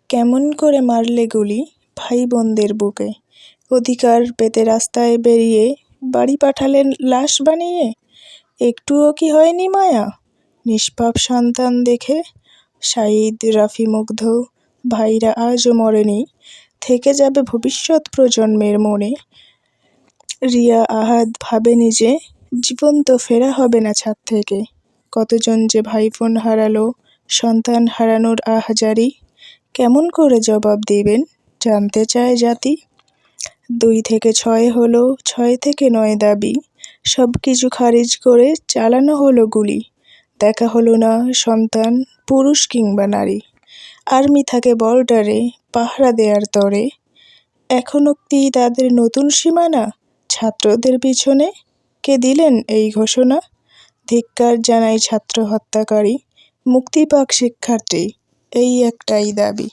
কেমন করে মারলে গুলি ভাই বোনদের বুকে, অধিকার পেতে রাস্তায় বেরিয়ে বাড়ি পাঠালেন লাশ বানিয়ে। একটুও কি হয়নি মায়া নিষ্পাপ সন্তান দেখে? শাহিদ রাফি মুগ্ধ ভাইরা আজও মরেনি, থেকে যাবে ভবিষ্যৎ প্রজন্মের মনে। রিয়া আহাদ ভাবে নিজে, জীবন তো ফেরা হবে না ছাদ থেকে। কতজন যে ভাই বোন হারালো, সন্তান হারানোর আহাজারি, কেমন করে জবাব দিবেন জানতে চায় জাতি। 2 থেকে 6 হলো, 6 থেকে 9 দাবি, সব কিছু খারিজ করে চালানো হলো গুলি। দেখা হলো না সন্তান, পুরুষ কিংবা নারী। আর্মি থাকে বর্ডারে, পাহারা দেয়ার তরে। এখনো কি তাদের নতুন সীমানা? ছাত্রদের পিছনে কে দিলেন এই ঘোষণা? ধিক্কার জানাই ছাত্র হত্যাকারী, মুক্তি পাক শিক্ষার্থী, এই একটাই দাবি।